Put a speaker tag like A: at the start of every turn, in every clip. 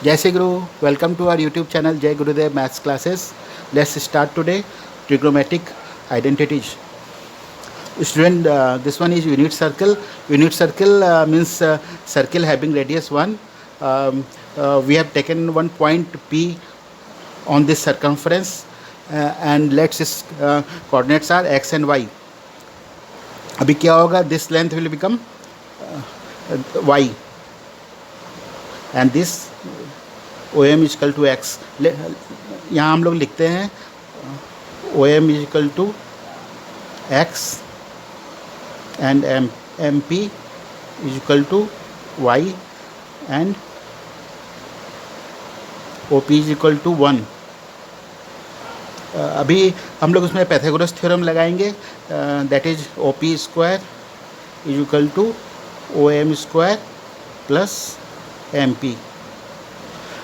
A: Jai Shri Guru, welcome to our YouTube channel Jai Gurudev Maths Classes. Let's start today trigonometric identities. Student, this one is unit circle. Unit circle means circle having radius 1. We have taken one point P on this circumference and let's coordinates are x and y. अभी क्या होगा? This length will become y and this OM is equal to x. यहाँ हम लोग लिखते हैं OM is equal to x and MP is equal to y and OP is equal to 1. अभी हम लोग उसमें पैथागोरस थ्योरम लगाएंगे. That is OP square is equal to OM square plus MP.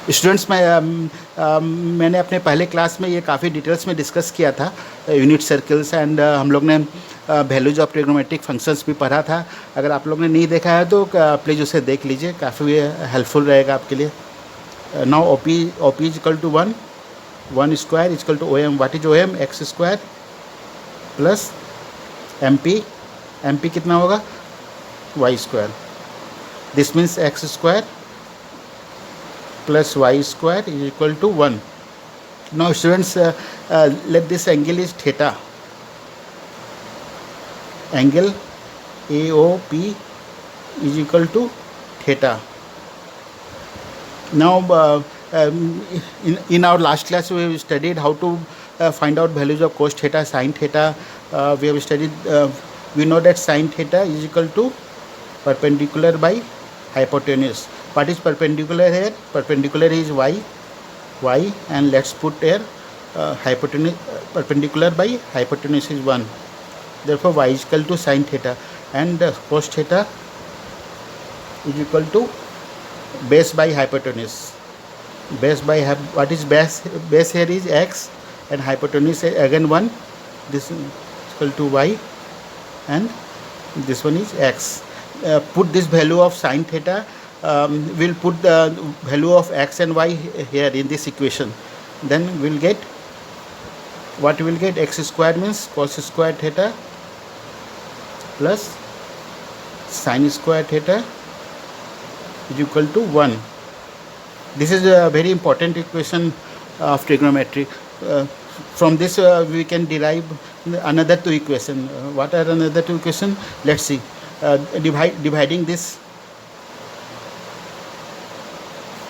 A: Students मैंने अपने पहले क्लास में ये काफ़ी डिटेल्स में डिस्कस किया था यूनिट सर्कल्स एंड हम लोग ने वैल्यूज ऑफ ट्रिग्नोमेट्रिक फंक्शंस भी पढ़ा था. अगर आप लोग ने नहीं देखा है तो प्लीज़ उसे देख लीजिए, काफ़ी हेल्पफुल रहेगा आपके लिए. Now OP is equal to 1 square is equal to OM. What is OM? X square plus MP कितना होगा? Y square. This means x square plus y square is equal to 1. Now students, let this angle is theta. Angle AOP is equal to theta. Now in our last class we have studied how to find out values of cos theta, sin theta. We have studied, we know that sin theta is equal to perpendicular by hypotenuse. What is perpendicular here? Perpendicular is y and let's put here hypotenuse. Perpendicular by hypotenuse is 1. Therefore y is equal to sin theta and cos theta is equal to base by hypotenuse. Base by what is base? Base here is x and hypotenuse again 1. This is equal to y and this one is x. Put this value of sin theta. We'll put the value of x and y here in this equation. Then we'll get what we will get. X square means cos square theta plus sin square theta is equal to 1. This is a very important equation of trigonometry. From this we can derive another two equation. What are another two equation? Let's see. Dividing this.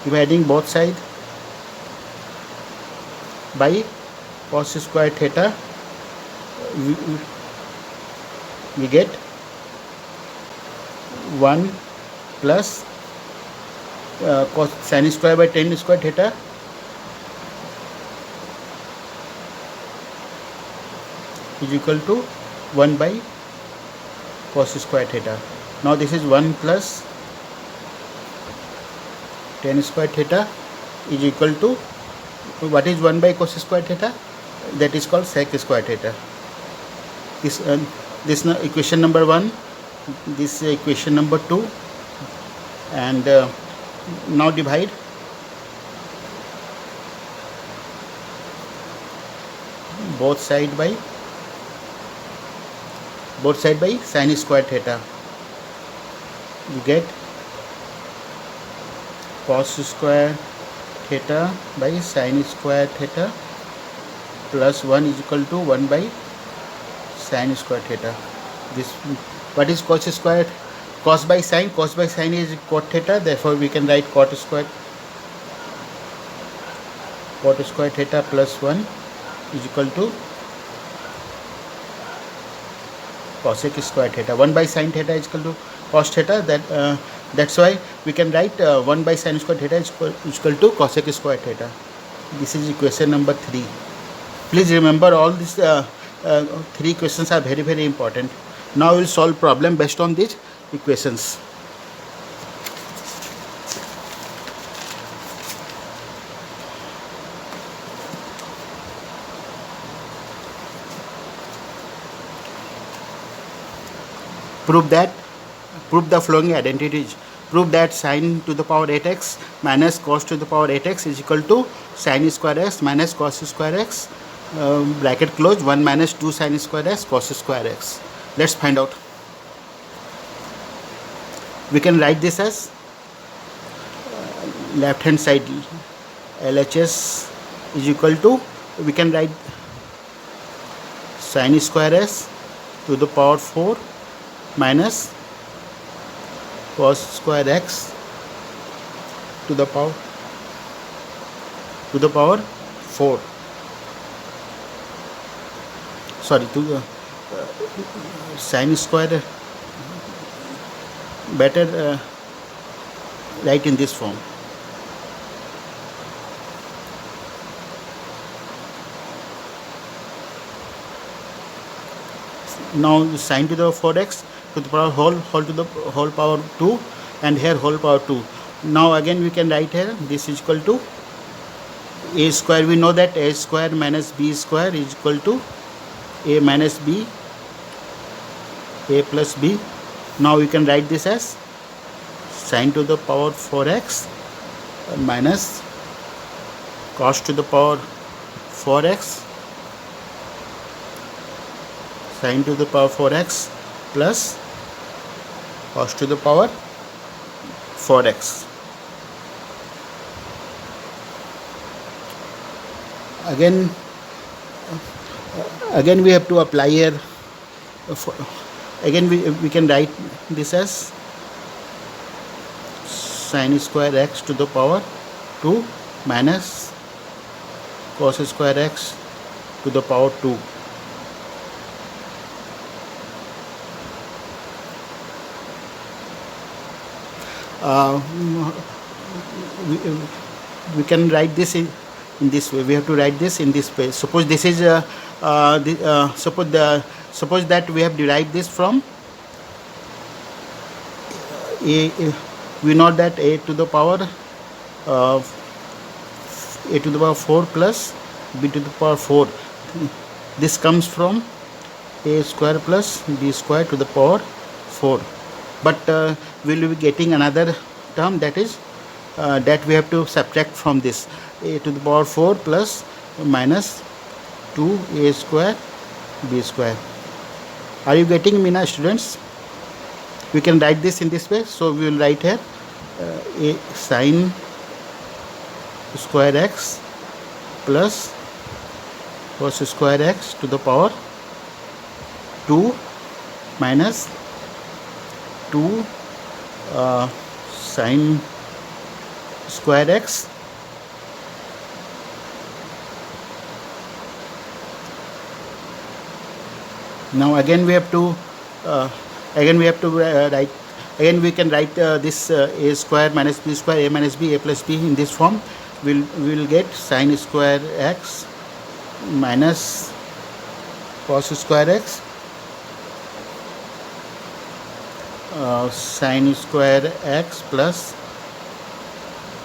A: Dividing both sides by cos square theta, we get 1 plus cos sin square by tan square theta is equal to 1 by cos square theta. Now this is 1 plus tan square theta is equal to what is 1 by cos square theta? That is called sec square theta. This equation number 1, this equation number 2, and now divide both side by sin square theta. You get cos square theta by sin square theta plus 1 is equal to 1 by sin square theta. This what is cos square? Cos by sin. Cos by sin is cot theta. Therefore we can write cot square theta plus 1 is equal to cosec square theta. 1 by sin theta is equal to cos theta. That's why we can write 1 by sin square theta is equal to cosec square theta. This is equation number 3. Please remember all these 3 equations are very, very important. Now we will solve problem based on these equations. Prove the following identities. prove that sine to the power 8x minus cos to the power 8x is equal to sine square x minus cos square x, bracket close, 1 minus 2 sine square x cos square x. Let's find out. We can write this as left hand side LHS is equal to, we can write sine square s to the power 4 minus cos square x to the power 4, sorry, to the sine square, better write in this form. Now sine to the 4x to the power whole to the whole power 2, and here whole power 2. Now again we can write here this is equal to a square. We know that a square minus b square is equal to a minus b, a plus b. Now we can write this as sine to the power 4x minus cos to the power 4x sine to the power 4x plus cos to the power 4x. Again we have to apply here. Again we can write this as sine square x to the power 2 minus cos square x to the power 2. We can write this in this way. We have to write this in this way. Suppose this is suppose that we have derived this from a. We know that a to the power 4 plus b to the power 4. This comes from a square plus b square to the power 4. But we will be getting another term, that is that we have to subtract from this, a to the power 4 plus minus 2a square b square. Are you getting me now, students? We can write this in this way. So we will write here a sine square x plus cos square x to the power 2 minus 2 sine square x now again we have to write, again we can write this a square minus b square, a minus b, a plus b in this form. We will get sine square x minus cos square x sine square x plus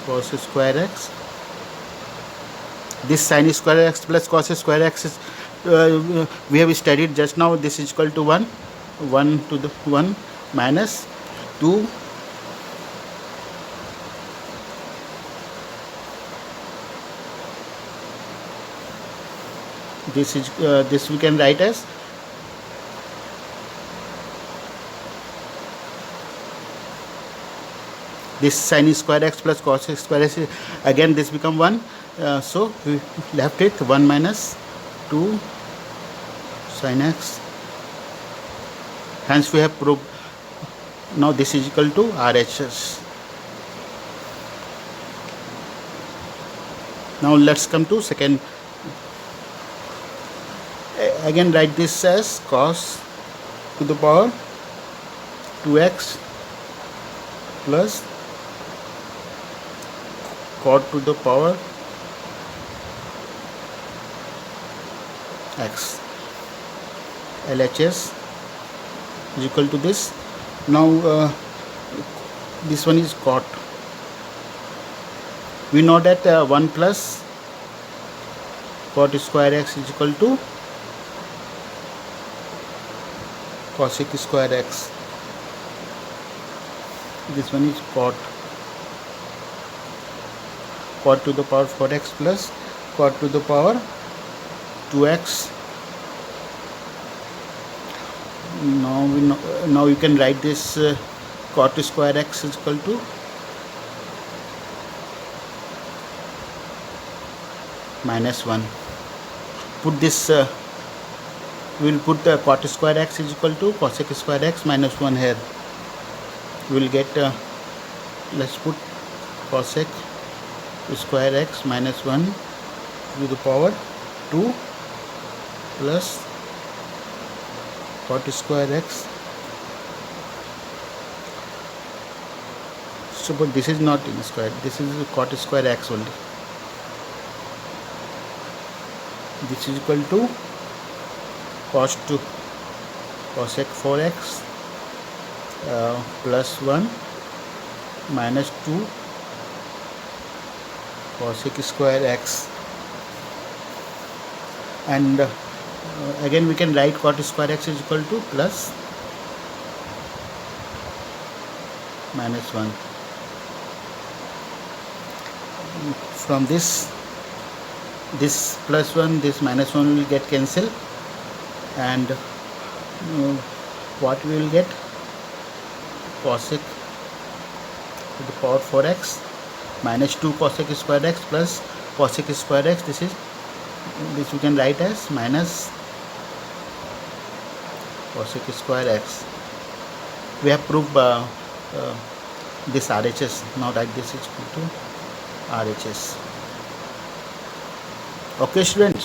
A: cos square x. This sine square x plus cos square x is we have studied just now. This is equal to 1 to the 1 minus 2 this is this we can write as this sine square x plus cos square x. Again this become 1, so we left it 1 minus 2 sin x. Hence we have proved. Now this is equal to RHS. Now let's come to second. Again write this as cos to the power 2x plus cot to the power x. LHS is equal to this. Now this one is cot. We know that 1 plus cot square x is equal to cosec square x. This one is cot to the power 4x plus cot to the power 2x. Now you can write this cot square x is equal to -1. Put this we will put cot square x is equal to cosec square x minus 1 here. We will get let's put cosec square x minus 1 to the power 2 plus cot square x. So but this is not in square, this is cot square x only. This is equal to cosec 4x plus 1 minus 2 cosec square x. And again we can write cot square x is equal to plus minus 1. From this plus 1, this minus 1 will get cancelled, and what we will get? Cosec to the power 4x minus 2 cosec square x plus cosec square x. This we can write as minus cosec square x. We have proved this RHS. Now write this is equal to RHS. Okay students,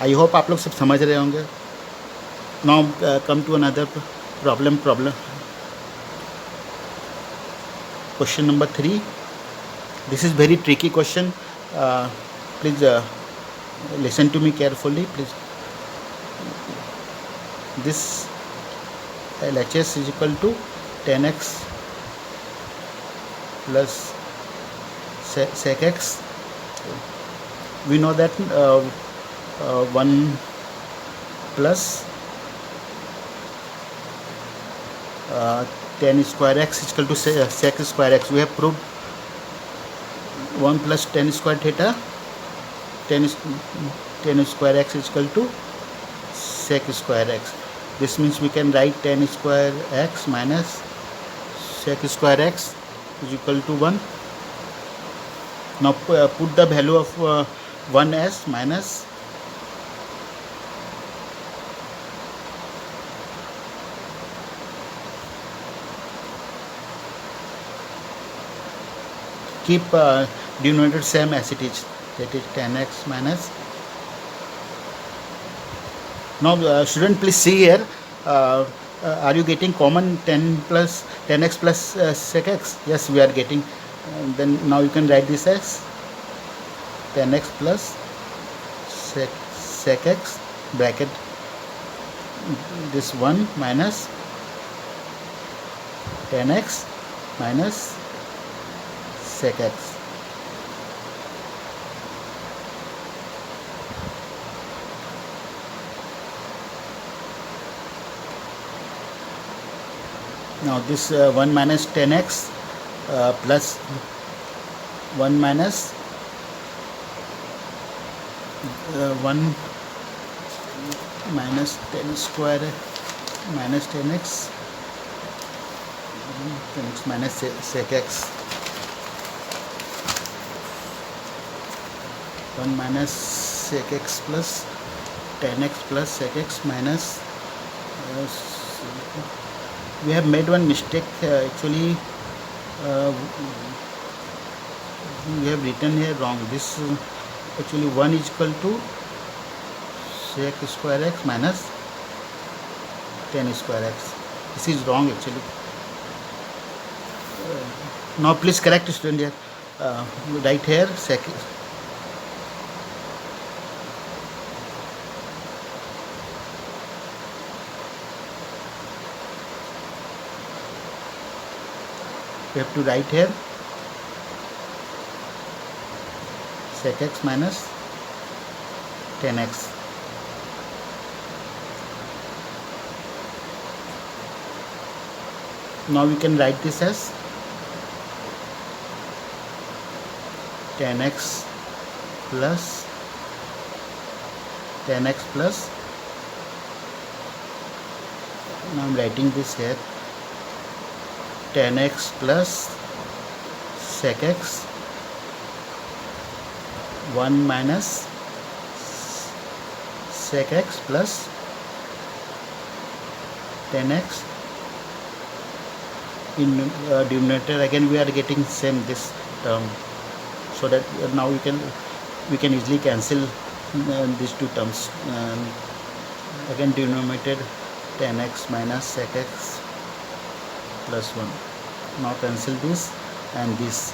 A: I hope आप लोग सब समझ रहे होंगे. Now come to another problem. Question number 3. This is very tricky question. Please listen to me carefully, please. This LHS is equal to 10x plus sec x. We know that 1 plus 10 square x is equal to sec square x. We have proved 1 plus 10 square theta, 10 square x is equal to sec square x. This means we can write 10 square x minus sec square x is equal to 1. Now put the value of 1 as minus keep denominator same as it is, that is 10x minus. Now student, please see here, are you getting common 10x plus sec x? Yes, we are getting. Then now you can write this as 10x plus sec x bracket this 1 minus 10x minus sec x. Now this 1 minus 10x plus 1 minus 1 minus 10 square minus 10x minus sec x. 1 minus sec x plus 10x plus sec x minus we have made one mistake actually. We have written here wrong. This actually 1 is equal to sec square x minus 10 square x. This is wrong actually. Now please correct student here. Right here sec. We have to write here sec x minus 10x. Now we can write this as 10x plus 10x plus, now I'm writing this here, 10x plus sec x 1 minus sec x plus 10x. In denominator again we are getting same this term, so that now we can easily cancel these two terms. Again denominator 10x minus sec x plus 1. Now cancel this and this.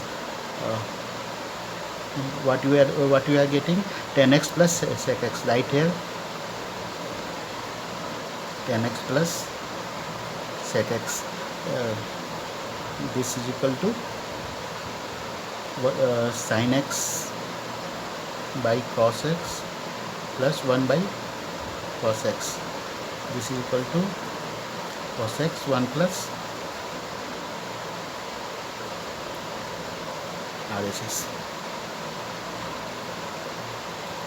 A: What we are getting, 10x plus sec x, right here 10x plus sec x. This is equal to sin x by cos x plus 1 by cos x. This is equal to cos x 1 plus RHS.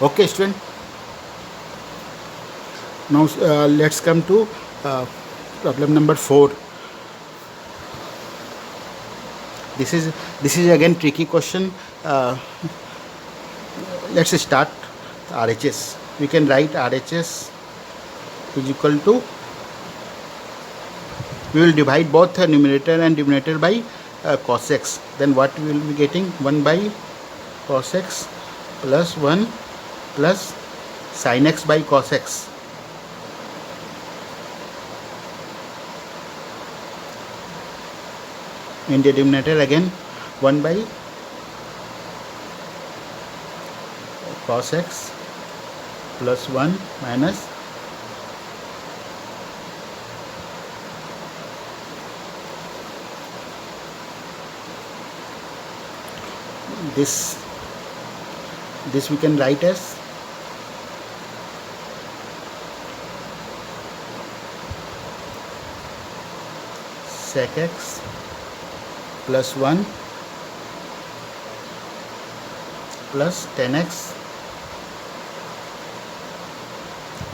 A: Okay student, now let's come to problem number 4. This is again tricky question. Let's start RHS. We can write RHS is equal to, we will divide both numerator and denominator by cos x. Then what we will be getting, 1 by cos x plus 1 plus sin x by cos x. In the denominator again 1 by cos x plus 1 minus this we can write as sec x plus 1 plus 10x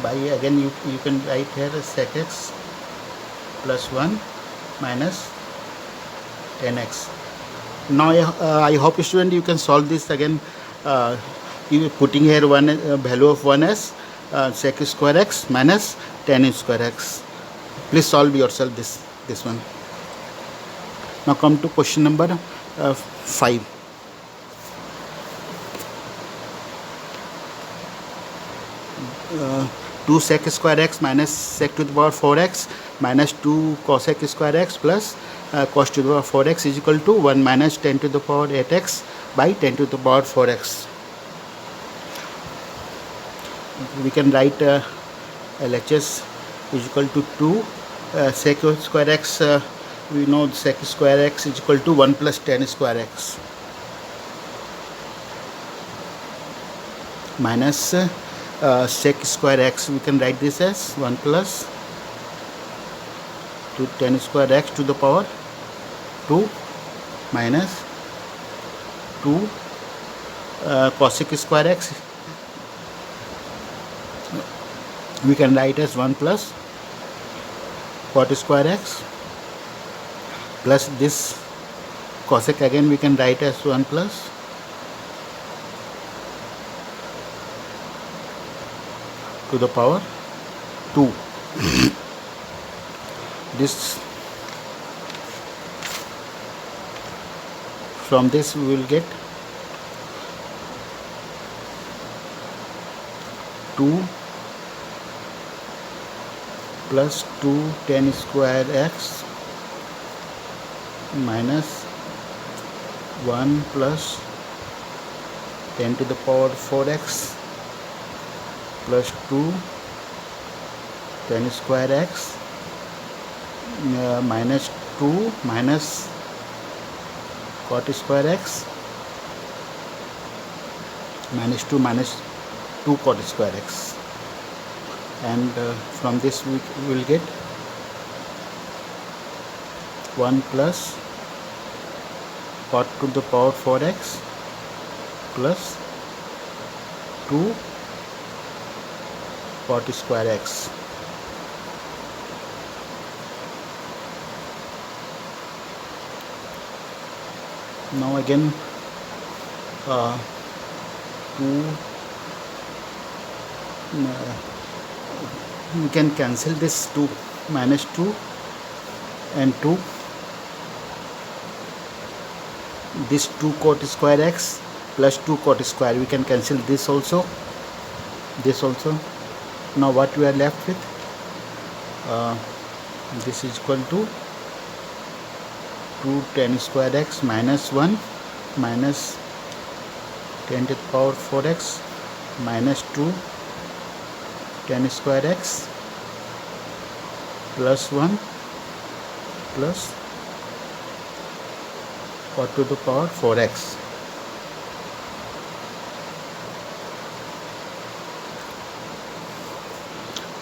A: by, again you can write here sec x plus 1 minus 10x. Now I hope student you can solve this again. You putting here one value of 1 as sec square x minus 10 square x. Please solve yourself this one. Now come to question number 5. 2 sec square x minus sec to the power 4x minus 2 cosec square x plus cos to the power 4x is equal to 1 minus 10 to the power 8x by 10 to the power 4x. We can write LHS is equal to 2 sec square x. We know sec square x is equal to 1 plus 10 square x minus sec square x. We can write this as 1 plus 10 square x to the power 2 minus 2 cosec square x. We can write as 1 plus cot square x plus this cosec, again we can write as 1 plus to the power 2. This, from this we will get 2 plus 2 10 square x minus 1 plus 10 to the power 4x plus 2 10 square x minus 2 minus cot square x minus 2 cot square x, and from this we will get 1 plus cot to the power 4x plus 2 cot square x. Now again 2 you can cancel this 2 minus 2 and 2, this 2 cot square x plus 2 cot square, we can cancel this also, this also. Now what we are left with, this is equal to 2 tan square x minus 1 minus 10 to the power 4x minus 2 tan square x plus 1 plus cot to the power 4x.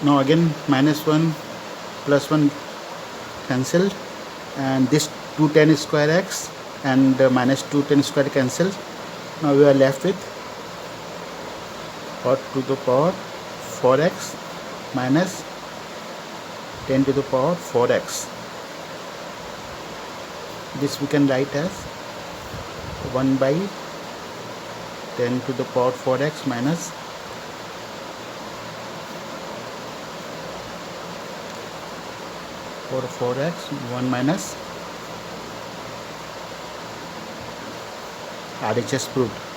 A: Now again minus 1 plus 1 cancelled, and this 2 tan square x and minus 2 tan square cancelled. Now we are left with cot to the power 4x minus 10 to the power 4x. This we can write as 1 by 10 to the power 4x minus 4x 1 minus RHS proved.